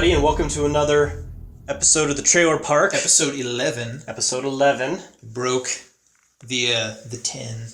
everybody, and welcome to another episode of the Trailer Park. Episode 11. Episode 11. Broke the 10.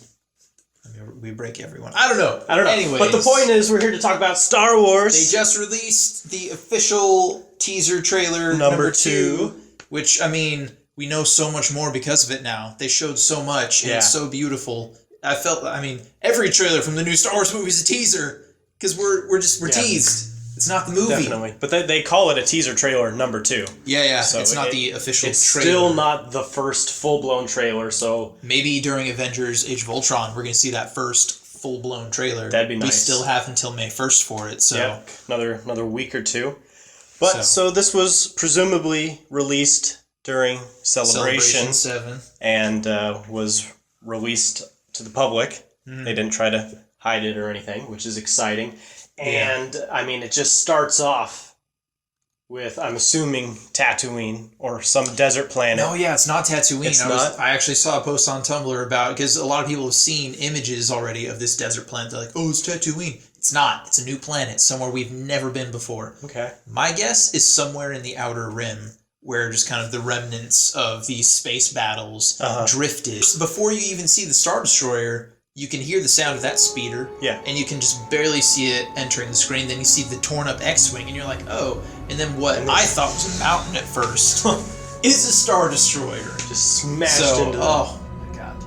I mean, we break everyone. I don't know. Anyways. But the point is, we're here to talk about Star Wars. They just released the official teaser trailer number 2. Which, I mean, we know so much more because of it now. They showed so much, and it's so beautiful. Every trailer from the new Star Wars movie is a teaser. Because we're teased. It's not the movie. Definitely. But they call it a teaser trailer number 2. Yeah. So it's not the official it's trailer. It's still not the first full-blown trailer, so... Maybe during Avengers Age of Ultron, we're going to see that first full-blown trailer. That'd be nice. We still have until May 1st for it, so... Yeah, another week or two. But, so this was presumably released during Celebration 7. And was released to the public. Mm-hmm. They didn't try to hide it or anything, which is exciting. And, I mean, it just starts off with, I'm assuming, Tatooine or some desert planet. No, yeah, it's not Tatooine. It's not? I actually saw a post on Tumblr about, because a lot of people have seen images already of this desert planet. They're like, oh, it's Tatooine. It's not. It's a new planet, somewhere we've never been before. Okay. My guess is somewhere in the Outer Rim, where just kind of the remnants of these space battles drifted. Before you even see the Star Destroyer, you can hear the sound of that speeder, and you can just barely see it entering the screen. Then you see the torn up X-Wing, and you're like, oh. And then what I thought was a mountain at first is a Star Destroyer. Just smashed into oh my god.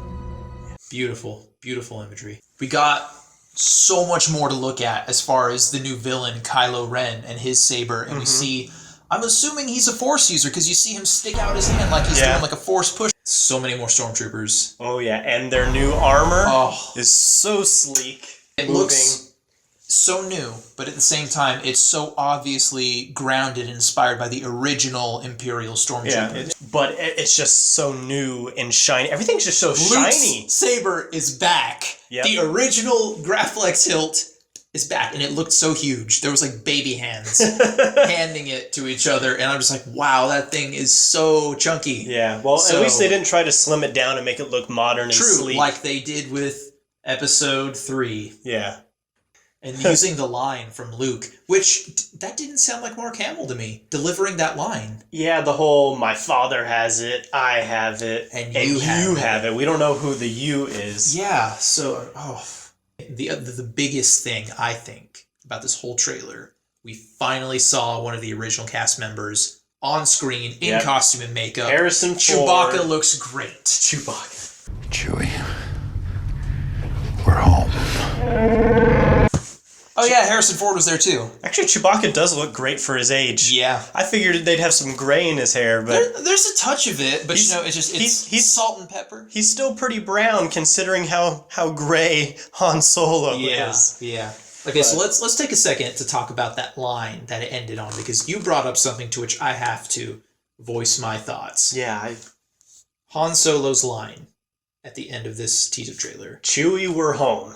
Beautiful, beautiful imagery. We got so much more to look at as far as the new villain, Kylo Ren, and his saber. And we see, I'm assuming he's a Force user, because you see him stick out his hand like he's doing like a Force push. So many more Stormtroopers. Oh yeah, and their new armor is so sleek. It looks so new, but at the same time, it's so obviously grounded and inspired by the original Imperial Stormtroopers. Yeah, but it's just so new and shiny. Everything's just so shiny. Luke's saber is back. Yep. The original Graflex hilt is back, and it looked so huge. There was like baby hands handing it to each other, and I'm just like, wow, that thing is so chunky. Yeah, well, at least they didn't try to slim it down and make it look modern and sleek. Like they did with Episode 3. Yeah. And using the line from Luke, which, that didn't sound like Mark Hamill to me, delivering that line. Yeah, the whole, my father has it, I have it, and you have it. We don't know who the you is. Yeah, so, The biggest thing, I think, about this whole trailer, we finally saw one of the original cast members on screen in costume and makeup. Harrison Ford. Chewbacca looks great. Chewbacca. Chewie, we're home. Oh yeah, Harrison Ford was there too. Actually, Chewbacca does look great for his age. Yeah. I figured they'd have some gray in his hair, but... There's a touch of it, but he's salt and pepper. He's still pretty brown, considering how gray Han Solo is. Yeah. Okay, so let's take a second to talk about that line that it ended on, because you brought up something to which I have to voice my thoughts. Yeah. Han Solo's line at the end of this teaser trailer. Chewie, we're home.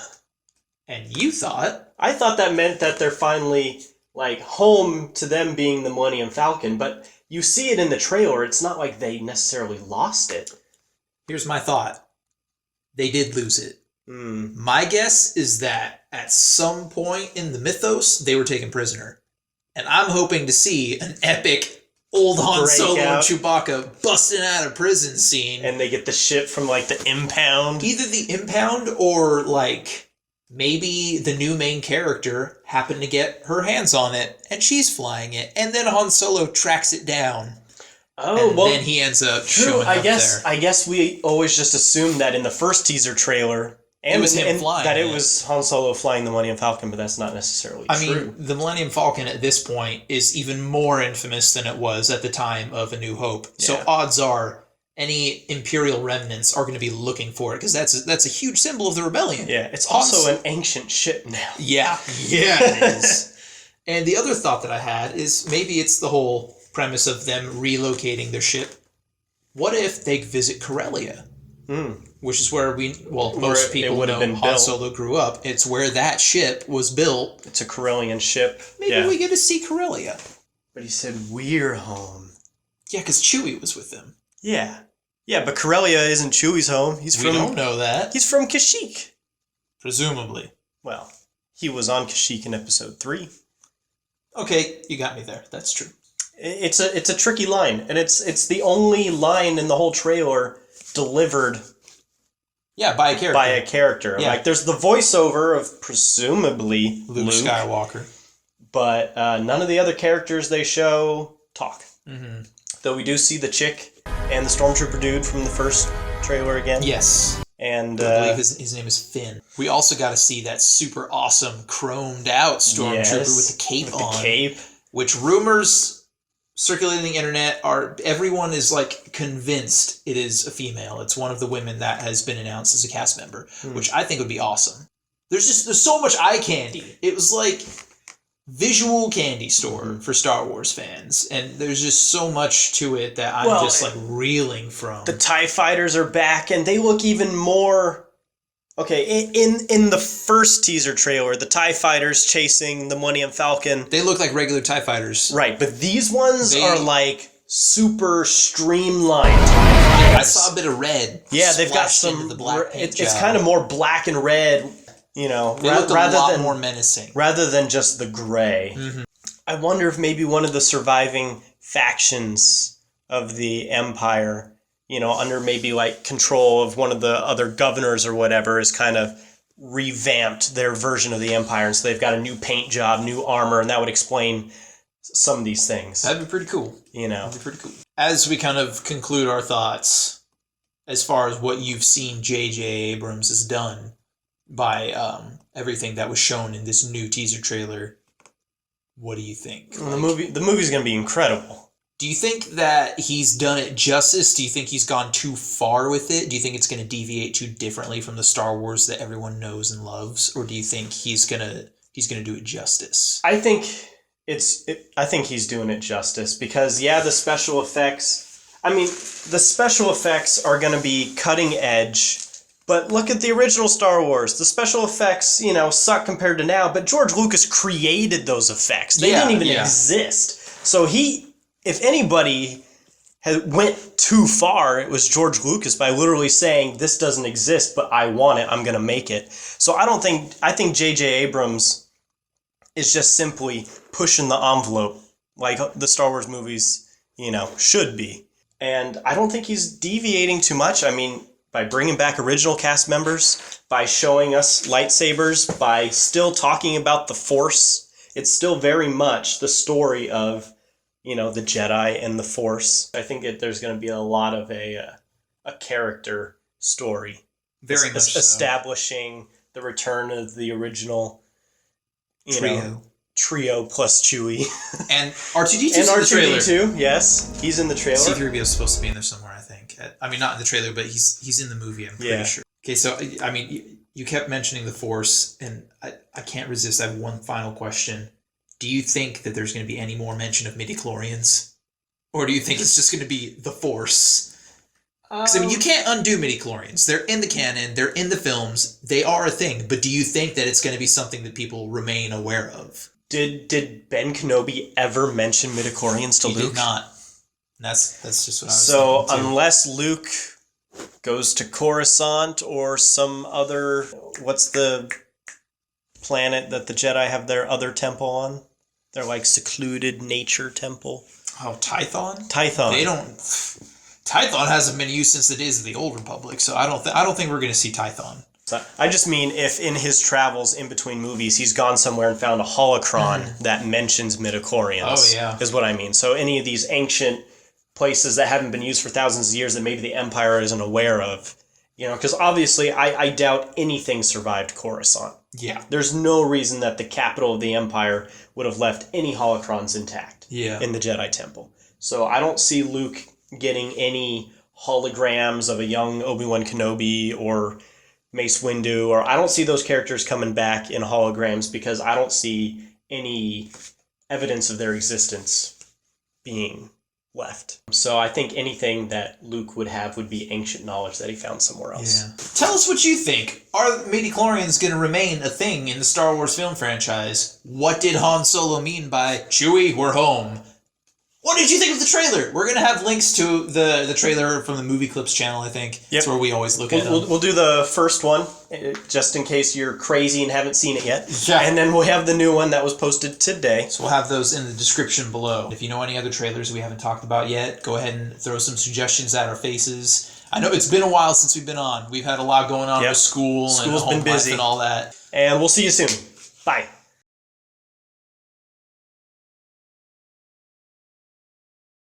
And you thought... I thought that meant that they're finally, home to them being the Millennium Falcon, but you see it in the trailer. It's not like they necessarily lost it. Here's my thought. They did lose it. My guess is that at some point in the mythos, they were taken prisoner. And I'm hoping to see an epic old Han Solo and Chewbacca busting out of prison scene. And they get the ship from, the impound. Either the impound or, maybe the new main character happened to get her hands on it, and she's flying it, and then Han Solo tracks it down. Oh, and then he ends up showing up there. I guess we always just assumed that in the first teaser trailer, it was him flying that it was Han Solo flying the Millennium Falcon, but that's not necessarily true. I mean, the Millennium Falcon at this point is even more infamous than it was at the time of A New Hope. Yeah. So odds are any Imperial remnants are going to be looking for it, because that's a huge symbol of the rebellion. Yeah, it's also an ancient ship now. Yeah, it is. And the other thought that I had is maybe it's the whole premise of them relocating their ship. What if they visit Corellia? Which is where most people know Han Solo grew up. It's where that ship was built. It's a Corellian ship. Maybe we get to see Corellia. But he said, we're home. Yeah, because Chewie was with them. Yeah. Yeah, but Corellia isn't Chewie's home. We don't know that. He's from Kashyyyk. Presumably. Well, he was on Kashyyyk in Episode 3. Okay, you got me there. That's true. It's a tricky line, and it's the only line in the whole trailer delivered. Yeah, by a character. By a character. Yeah. Like, there's the voiceover of presumably Luke Skywalker. But none of the other characters they show talk. Mm-hmm. Though we do see the chick and the stormtrooper dude from the first trailer again. Yes. And I believe his name is Finn. We also got to see that super awesome chromed out stormtrooper with the cape on. The cape. Which rumors circulating the internet are, everyone is like convinced it is a female. It's one of the women that has been announced as a cast member, which I think would be awesome. There's so much eye candy. It was like visual candy store for Star Wars fans, and there's just so much to it that I'm just like reeling from. The TIE fighters are back, and they look even more. Okay, in the first teaser trailer, the TIE fighters chasing the Millennium Falcon, they look like regular TIE fighters, right? But these ones are like super streamlined. I saw a bit of red. Yeah, they've got some. The black it's kind of more black and red. You know, they look a lot more menacing rather than just the gray. Mm-hmm. I wonder if maybe one of the surviving factions of the Empire, you know, under maybe like control of one of the other governors or whatever, is kind of revamped their version of the Empire, and so they've got a new paint job, new armor, and that would explain some of these things. That'd be pretty cool. You know, that'd be pretty cool. As we kind of conclude our thoughts, as far as what you've seen J.J. Abrams has done by everything that was shown in this new teaser trailer, what do you think? The movie's going to be incredible. Do you think that he's done it justice? Do you think he's gone too far with it? Do you think it's going to deviate too differently from the Star Wars that everyone knows and loves, or do you think he's gonna do it justice? I think he's doing it justice because the special effects. I mean, the special effects are going to be cutting edge. But look at the original Star Wars. The special effects, you know, suck compared to now, but George Lucas created those effects. They didn't even exist. So if anybody went too far, it was George Lucas by literally saying, this doesn't exist, but I want it, I'm going to make it. So I think J.J. Abrams is just simply pushing the envelope like the Star Wars movies, you know, should be. And I don't think he's deviating too much. I mean, by bringing back original cast members, by showing us lightsabers, by still talking about the Force. It's still very much the story of, you know, the Jedi and the Force. I think there's going to be a lot of a character story. Very much so. Establishing the return of the original, trio plus Chewie. And R2-D2's in the trailer. R2-D2, yes. He's in the trailer. C-3PO is supposed to be in there somewhere, I think. I mean, not in the trailer, but he's in the movie, I'm pretty sure. Okay, so, I mean, you kept mentioning the Force, and I can't resist. I have one final question. Do you think that there's going to be any more mention of midichlorians? Or do you think it's just going to be the Force? Because, I mean, you can't undo midichlorians. They're in the canon. They're in the films. They are a thing. But do you think that it's going to be something that people remain aware of? Did Ben Kenobi ever mention midichlorians to Luke? He did not. That's just what I was thinking too. Unless Luke goes to Coruscant or some other... What's the planet that the Jedi have their other temple on? Their, like, secluded nature temple. Oh, Tython? Tython. They don't... Tython hasn't been used since the days of the Old Republic, so I don't think we're going to see Tython. So I just mean if in his travels in between movies he's gone somewhere and found a holocron that mentions midichlorians. Oh, yeah. Is what I mean. So any of these ancient places that haven't been used for thousands of years that maybe the Empire isn't aware of. You know, because obviously I doubt anything survived Coruscant. Yeah. There's no reason that the capital of the Empire would have left any holocrons intact in the Jedi Temple. So I don't see Luke getting any holograms of a young Obi-Wan Kenobi or Mace Windu, or I don't see those characters coming back in holograms because I don't see any evidence of their existence being left. So I think anything that Luke would have would be ancient knowledge that he found somewhere else. Yeah. Tell us what you think. Are midichlorians going to remain a thing in the Star Wars film franchise? What did Han Solo mean by, Chewie, we're home? What did you think of the trailer? We're going to have links to the trailer from the Movie Clips channel, I think. Yep. That's where we always look at them. We'll do the first one, just in case you're crazy and haven't seen it yet. Yeah. And then we'll have the new one that was posted today. So we'll have those in the description below. If you know any other trailers we haven't talked about yet, go ahead and throw some suggestions at our faces. I know it's been a while since we've been on. We've had a lot going on with school and home life and all that. And we'll see you soon. Bye.